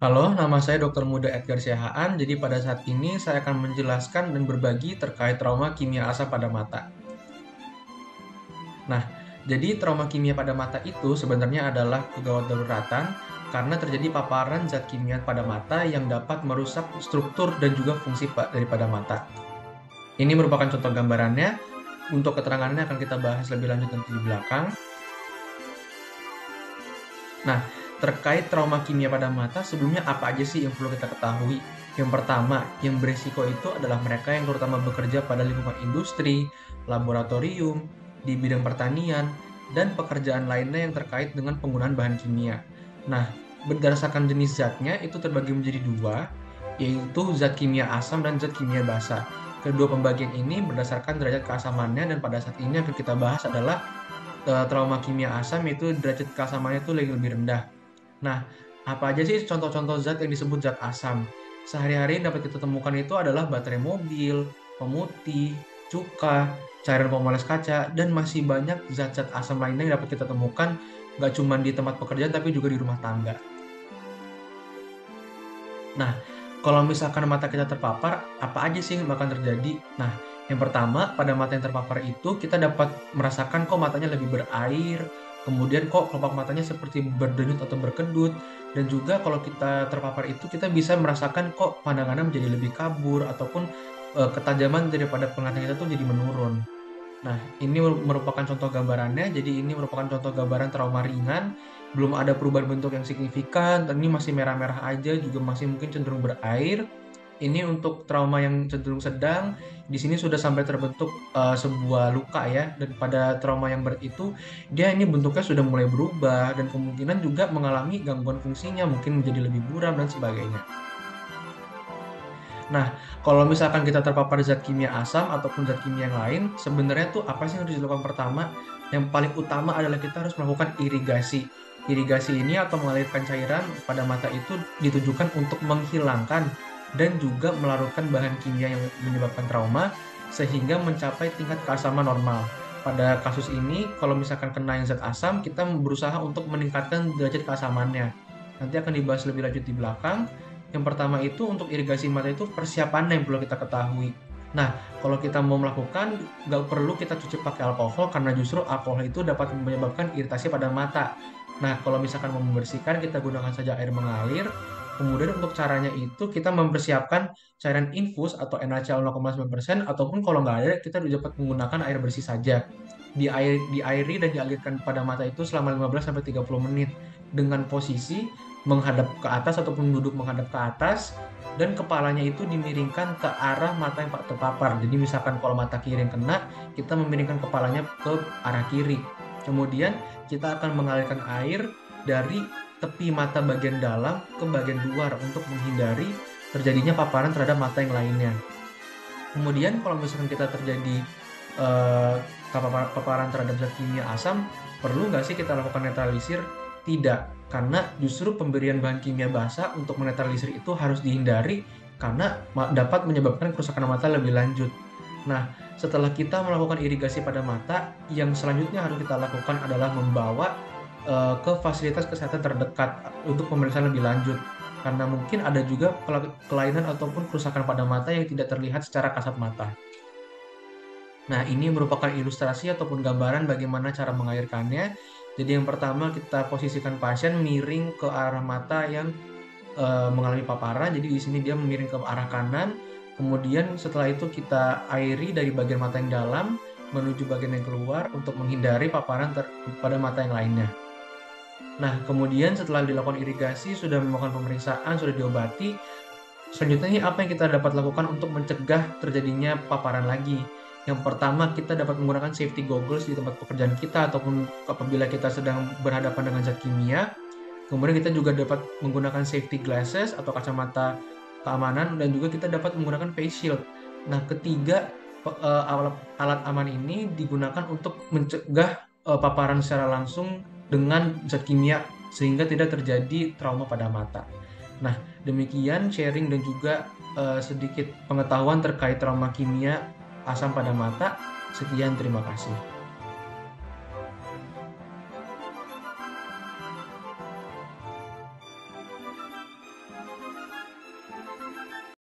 Halo, nama saya Dr. Muda Edgar Siahaan. Jadi pada saat ini saya akan menjelaskan dan berbagi terkait trauma kimia asam pada mata. Nah, jadi trauma kimia pada mata itu sebenarnya adalah kegawat daruratan karena terjadi paparan zat kimia pada mata yang dapat merusak struktur dan juga fungsi daripada mata. Ini merupakan contoh gambarannya. Untuk keterangannya akan kita bahas lebih lanjut nanti di belakang. Nah, terkait trauma kimia pada mata, sebelumnya apa aja sih yang perlu kita ketahui? Yang pertama, yang beresiko itu adalah mereka yang terutama bekerja pada lingkungan industri, laboratorium, di bidang pertanian, dan pekerjaan lainnya yang terkait dengan penggunaan bahan kimia. Nah, berdasarkan jenis zatnya itu terbagi menjadi dua, yaitu zat kimia asam dan zat kimia basa. Kedua pembagian ini berdasarkan derajat keasamannya dan pada saat ini yang akan kita bahas adalah trauma kimia asam yaitu derajat keasamannya itu lebih rendah. Nah, apa aja sih contoh-contoh zat yang disebut zat asam? Sehari-hari yang dapat kita temukan itu adalah baterai mobil, pemutih, cuka, cairan pemoles kaca, dan masih banyak zat-zat asam lainnya yang dapat kita temukan nggak cuma di tempat pekerjaan tapi juga di rumah tangga. Nah, kalau misalkan mata kita terpapar, apa aja sih yang bakal terjadi? Nah, yang pertama, pada mata yang terpapar itu kita dapat merasakan kok matanya lebih berair, kemudian kok kelopak matanya seperti berdenyut atau berkedut, dan juga kalau kita terpapar itu kita bisa merasakan kok pandangannya menjadi lebih kabur ataupun ketajaman daripada penglihatan kita tuh jadi menurun. Nah, ini merupakan contoh gambarannya. Jadi ini merupakan contoh gambaran trauma ringan. Belum ada perubahan bentuk yang signifikan. Dan ini masih merah-merah aja, juga masih mungkin cenderung berair. Ini untuk trauma yang cenderung sedang. Di sini sudah sampai terbentuk sebuah luka ya. Dan pada trauma yang berat itu, dia ini bentuknya sudah mulai berubah dan kemungkinan juga mengalami gangguan fungsinya, mungkin menjadi lebih buram dan sebagainya. Nah, kalau misalkan kita terpapar zat kimia asam ataupun zat kimia yang lain, sebenarnya tuh apa sih yang harus dilakukan pertama? Yang paling utama adalah kita harus melakukan irigasi. Irigasi ini atau mengalirkan cairan pada mata itu ditujukan untuk menghilangkan dan juga melarutkan bahan kimia yang menyebabkan trauma sehingga mencapai tingkat keasaman normal. Pada kasus ini, kalau misalkan kena yang zat asam, kita berusaha untuk meningkatkan derajat keasamannya. Nanti akan dibahas lebih lanjut di belakang. Yang pertama itu untuk irigasi mata itu persiapannya yang perlu kita ketahui. Nah, kalau kita mau melakukan, nggak perlu kita cuci pakai alkohol karena justru alkohol itu dapat menyebabkan iritasi pada mata. Nah, kalau misalkan mau membersihkan, kita gunakan saja air mengalir. Kemudian untuk caranya itu kita mempersiapkan cairan infus atau NaCl 0,9% ataupun kalau nggak ada kita dapat menggunakan air bersih saja. Diairi dan dialirkan pada mata itu selama 15 sampai 30 menit dengan posisi menghadap ke atas ataupun duduk menghadap ke atas dan kepalanya itu dimiringkan ke arah mata yang terpapar. Jadi misalkan kalau mata kiri yang kena, kita memiringkan kepalanya ke arah kiri. Kemudian kita akan mengalirkan air dari tepi mata bagian dalam ke bagian luar untuk menghindari terjadinya paparan terhadap mata yang lainnya. Kemudian kalau misalkan kita terjadi eh, paparan terhadap zat kimia asam, perlu nggak sih kita lakukan netralisir? Tidak, karena justru pemberian bahan kimia basa untuk menetralisir itu harus dihindari karena dapat menyebabkan kerusakan mata lebih lanjut. Nah, setelah kita melakukan irigasi pada mata, yang selanjutnya harus kita lakukan adalah membawa ke fasilitas kesehatan terdekat untuk pemeriksaan lebih lanjut. Karena mungkin ada juga kelainan ataupun kerusakan pada mata yang tidak terlihat secara kasat mata. Nah, ini merupakan ilustrasi ataupun gambaran bagaimana cara mengairkannya. Jadi yang pertama kita posisikan pasien miring ke arah mata yang mengalami paparan. Jadi di sini dia miring ke arah kanan. Kemudian setelah itu kita airi dari bagian mata yang dalam menuju bagian yang keluar untuk menghindari paparan pada mata yang lainnya. Nah, kemudian setelah dilakukan irigasi, sudah melakukan pemeriksaan, sudah diobati, selanjutnya ini apa yang kita dapat lakukan untuk mencegah terjadinya paparan lagi? Yang pertama, kita dapat menggunakan safety goggles di tempat pekerjaan kita ataupun apabila kita sedang berhadapan dengan zat kimia. Kemudian kita juga dapat menggunakan safety glasses atau kacamata keamanan dan juga kita dapat menggunakan face shield. Nah, ketiga alat aman ini digunakan untuk mencegah paparan secara langsung dengan zat kimia sehingga tidak terjadi trauma pada mata. Nah, demikian sharing dan juga sedikit pengetahuan terkait trauma kimia asam pada mata. Sekian, terima kasih.